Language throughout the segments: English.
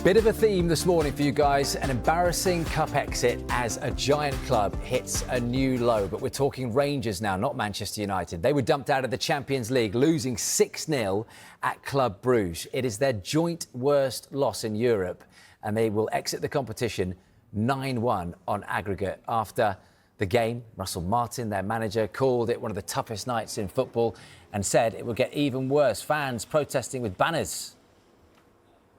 Bit of a theme this morning for you guys, an embarrassing cup exit as a giant club hits a new low. But we're talking Rangers now, not Manchester United. They were dumped out of the Champions League, losing 6-0 at Club Brugge. It is their joint worst loss in Europe, and they will exit the competition 9-1 on aggregate. After the game, Russell Martin, their manager, called it one of the toughest nights in football and said it will get even worse. Fans protesting with banners.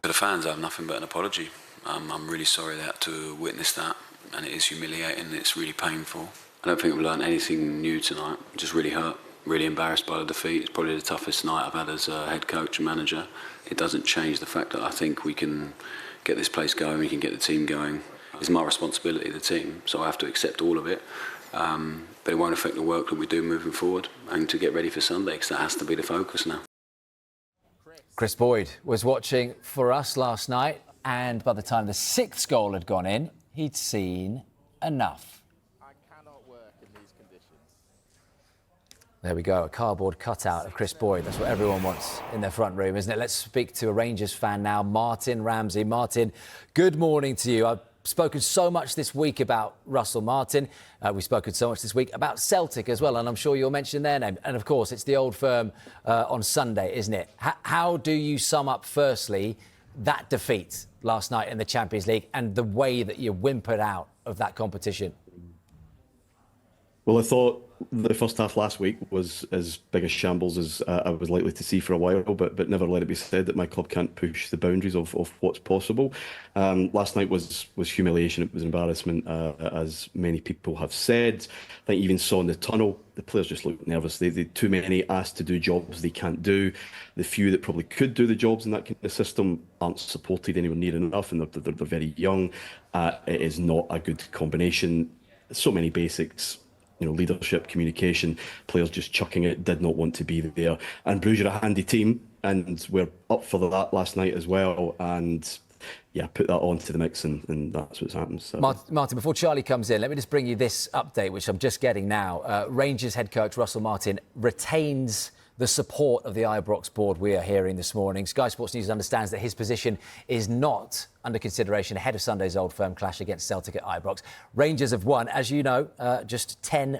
For the fans, I have nothing but an apology. I'm really sorry they had to witness that, and it is humiliating, it's really painful. I don't think we've learned anything new tonight, just really hurt, really embarrassed by the defeat. It's probably the toughest night I've had as a head coach and manager. It doesn't change the fact that I think we can get this place going, we can get the team going. It's my responsibility, the team, so I have to accept all of it. But it won't affect the work that we do moving forward and to get ready for Sunday, because that has to be the focus now. Chris Boyd was watching for us last night, and by the time the 6th goal had gone in, he'd seen enough. I cannot work in these conditions. There we go, a cardboard cutout of Chris Boyd. That's what everyone wants in their front room, isn't it? Let's speak to a Rangers fan now, Martin Ramsey. Martin, good morning to you. I've spoken so much this week about Russell Martin. We've spoken so much this week about Celtic as well, and I'm sure you'll mention their name. And of course, it's the Old Firm on Sunday, isn't it? How do you sum up, firstly, that defeat last night in the Champions League and the way that you whimpered out of that competition? Well, I thought the first half last week was as big a shambles as I was likely to see for a while, but never let it be said that my club can't push the boundaries of what's possible. Last night was humiliation, it was embarrassment, as many people have said. I think you even saw in the tunnel, the players just looked nervous. They too many asked to do jobs they can't do. The few that probably could do the jobs in that kind of system aren't supported anywhere near enough, and they're very young. It is not a good combination. So many basics. You know, leadership, communication, players just chucking it, did not want to be there. And Brugge are a handy team, and we're up for that last night as well. And yeah, put that onto the mix, and that's what's happened. So. Martin, before Charlie comes in, let me just bring you this update, which I'm just getting now. Rangers head coach Russell Martin retains the support of the Ibrox board, we are hearing this morning. Sky Sports News understands that his position is not under consideration ahead of Sunday's Old Firm clash against Celtic at Ibrox. Rangers have won, as you know, just 3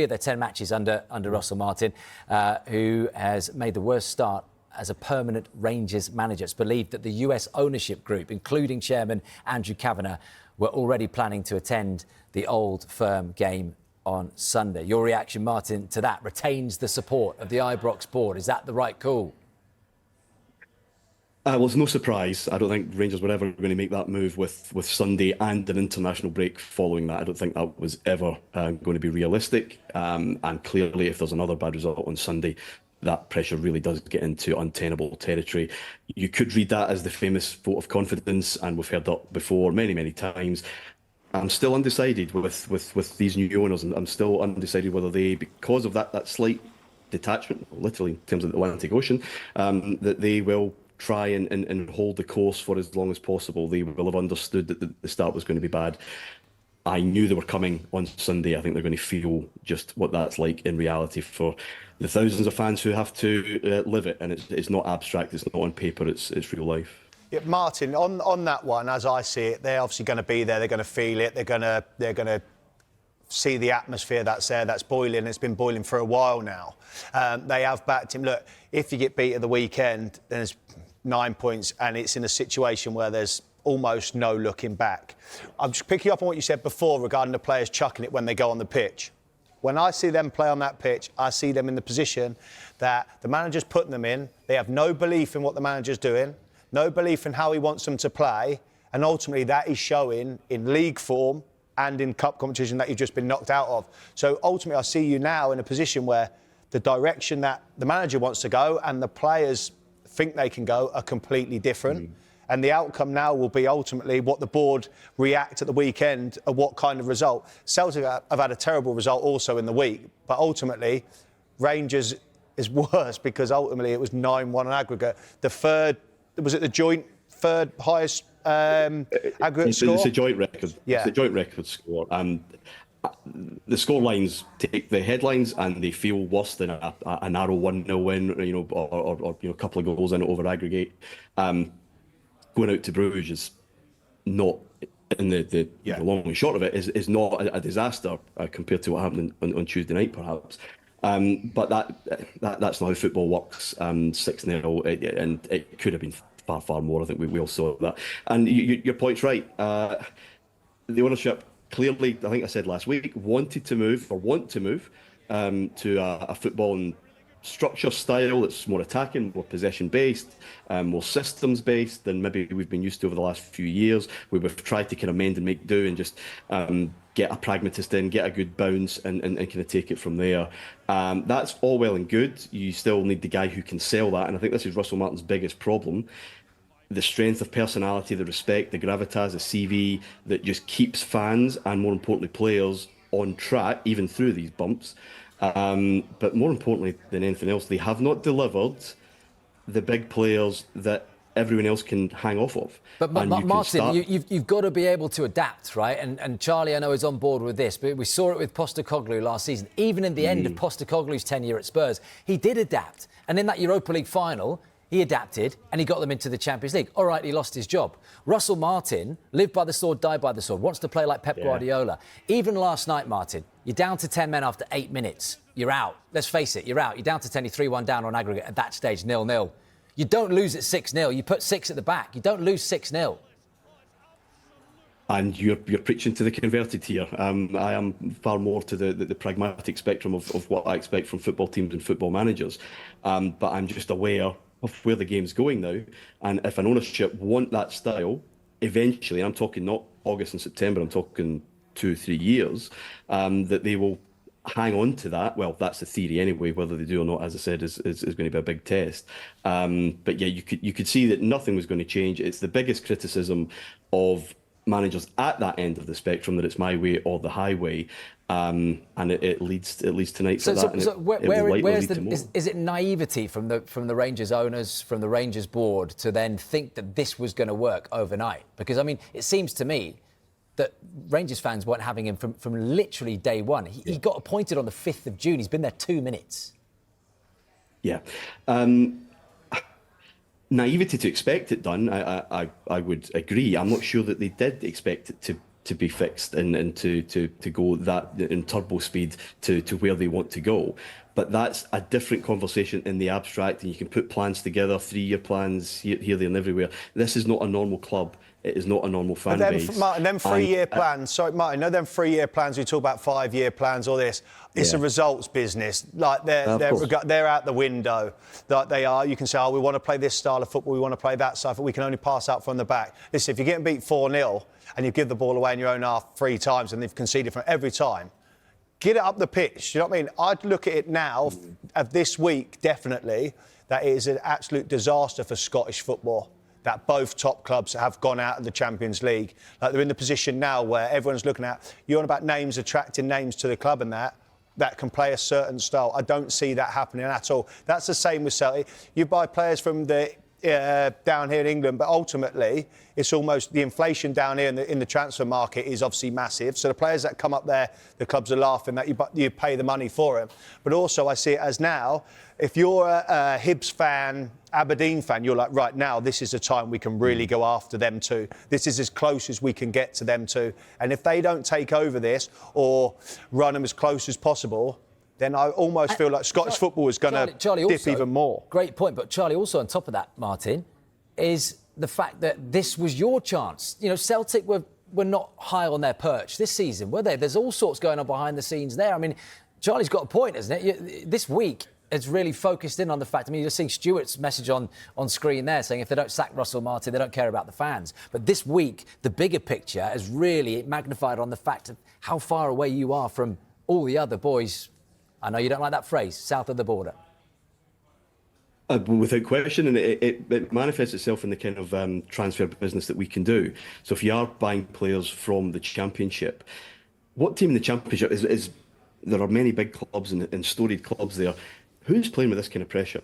of their 10 matches under Russell Martin, who has made the worst start as a permanent Rangers manager. It's believed that the US ownership group, including chairman Andrew Kavanagh, were already planning to attend the Old Firm game on Sunday. Your reaction, Martin, to that? Retains the support of the Ibrox board. Is that the right call? Well, it's no surprise. I don't think Rangers were ever going to make that move with Sunday and an international break following that. I don't think that was ever going to be realistic. And clearly, if there's another bad result on Sunday, that pressure really does get into untenable territory. You could read that as the famous vote of confidence, and we've heard that before many, many times. I'm still undecided with these new owners, and I'm still undecided whether they, because of that slight detachment, literally in terms of the Atlantic Ocean, that they will try and hold the course for as long as possible. They will have understood that the start was going to be bad. I knew they were coming on Sunday. I think they're going to feel just what that's like in reality for the thousands of fans who have to live it. And it's not abstract, it's not on paper, it's real life. Yeah, Martin, on that one, as I see it, they're obviously going to be there. They're going to feel it. They're going to see the atmosphere that's there, that's boiling. It's been boiling for a while now. They have backed him. Look, if you get beat at the weekend, then there's 9 points, and it's in a situation where there's almost no looking back. I'm just picking up on what you said before regarding the players chucking it when they go on the pitch. When I see them play on that pitch, I see them in the position that the manager's putting them in. They have no belief in what the manager's doing. No belief in how he wants them to play, and ultimately that is showing in league form and in cup competition that you've just been knocked out of. So ultimately I see you now in a position where the direction that the manager wants to go and the players think they can go are completely different. And the outcome now will be ultimately what the board react at the weekend and what kind of result. Celtic have had a terrible result also in the week, but ultimately Rangers is worse because ultimately it was 9-1 on aggregate. Was it the joint third highest aggregate score? It's a joint record. Yeah. It's a joint record score. The score lines take the headlines and they feel worse than a narrow 1-0 win, or a couple of goals in over aggregate. going out to Bruges is not, in the long and short of it, is not a disaster compared to what happened on Tuesday night, perhaps. But that's not how football works. 6-0, and it could have been far more. I think we all saw that. And your point's right. The ownership clearly, I think I said last week, want to move to a football and structure style that's more attacking, more possession-based, more systems-based than maybe we've been used to over the last few years, where we've tried to kind of mend and make do and just get a pragmatist in, get a good bounce and kind of take it from there. That's all well and good. You still need the guy who can sell that, and I think this is Russell Martin's biggest problem. The strength of personality, the respect, the gravitas, the CV that just keeps fans and, more importantly, players on track, even through these bumps. But more importantly than anything else, they have not delivered the big players that everyone else can hang off of. But Martin, you've got to be able to adapt, right? And Charlie, I know, is on board with this, but we saw it with Postecoglou last season. Even in the end of Postecoglou's tenure at Spurs, he did adapt. And in that Europa League final, he adapted and he got them into the Champions League. All right, he lost his job. Russell Martin, live by the sword, die by the sword, wants to play like Pep Guardiola. Even last night, Martin, you're down to 10 men after 8 minutes. You're out. Let's face it, you're out. You're down to 10, you're 3-1 down on aggregate at that stage, 0-0. You don't lose at 6-0. You put 6 at the back. You don't lose 6-0. And you're preaching to the converted here. I am far more to the pragmatic spectrum of what I expect from football teams and football managers. But I'm just aware of where the game's going now. And if an ownership want that style, eventually, I'm talking not August and September, I'm talking 2-3 years, that they will hang on to that. Well, that's the theory anyway. Whether they do or not, as I said, is going to be a big test. But yeah, you could see that nothing was going to change. It's the biggest criticism of managers at that end of the spectrum, that it's my way or the highway, and it leads tonight to that. So is it naivety from the Rangers owners, from the Rangers board, to then think that this was going to work overnight? Because I mean, it seems to me that Rangers fans weren't having him from literally day one. He got appointed on the 5th of June. He's been there 2 minutes. Yeah. Naivety to expect it done, I would agree. I'm not sure that they did expect it to be fixed and to go that in turbo speed to where they want to go. But that's a different conversation in the abstract, and you can put plans together, 3-year plans here, there and everywhere. This is not a normal club. It is not a normal fan base. Martin, them 3-year plans, sorry, Martin, them 3-year plans, we talk about 5-year plans, all this, it's a results business. Like, they're out the window. Like they are, you can say, we want to play this style of football, we want to play that style, but we can only pass out from the back. Listen, if you're getting beat 4-0 and you give the ball away in your own half 3 times and they've conceded from every time, get it up the pitch. You know what I mean? I'd look at it now, of this week, definitely, that it is an absolute disaster for Scottish football, that both top clubs have gone out of the Champions League. Like, they're in the position now where everyone's looking at, you're on about names, attracting names to the club and that can play a certain style. I don't see that happening at all. That's the same with Celtic. You buy players from the down here in England, but ultimately it's almost the inflation down here in the transfer market is obviously massive. So the players that come up there, the clubs are laughing that you pay the money for them. But also I see it as now, if you're a Hibs fan, Aberdeen fan, you're like, right now, this is the time we can really go after them too. This is as close as we can get to them too. And if they don't take over this or run them as close as possible, then I almost feel like Scottish football is going to dip also, even more. Great point. But Charlie, also on top of that, Martin, is the fact that this was your chance. You know, Celtic were not high on their perch this season, were they? There's all sorts going on behind the scenes there. I mean, Charlie's got a point, isn't it? This week has really focused in on the fact, I mean, you're seeing Stuart's message on screen there saying if they don't sack Russell Martin, they don't care about the fans. But this week, the bigger picture has really magnified on the fact of how far away you are from all the other boys. I know you don't like that phrase, south of the border. Without question, and it manifests itself in the kind of transfer business that we can do. So if you are buying players from the Championship, what team in the Championship is there are many big clubs and storied clubs there. Who's playing with this kind of pressure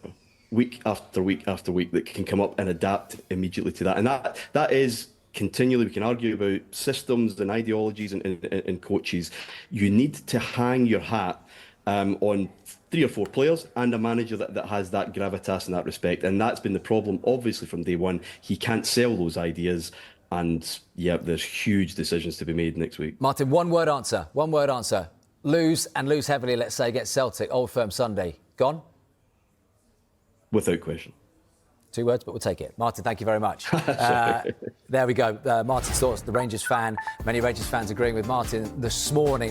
week after week after week that can come up and adapt immediately to that? And that is continually, we can argue about systems and ideologies and coaches. You need to hang your hat on 3 or 4 players and a manager that has that gravitas and that respect. And that's been the problem, obviously, from day one. He can't sell those ideas. And, yeah, there's huge decisions to be made next week. Martin, one-word answer. One-word answer. Lose, and lose heavily, let's say, against Celtic, Old Firm Sunday. Gone? Without question. 2 words, but we'll take it. Martin, thank you very much. There we go. Martin's thoughts, the Rangers fan. Many Rangers fans agreeing with Martin this morning.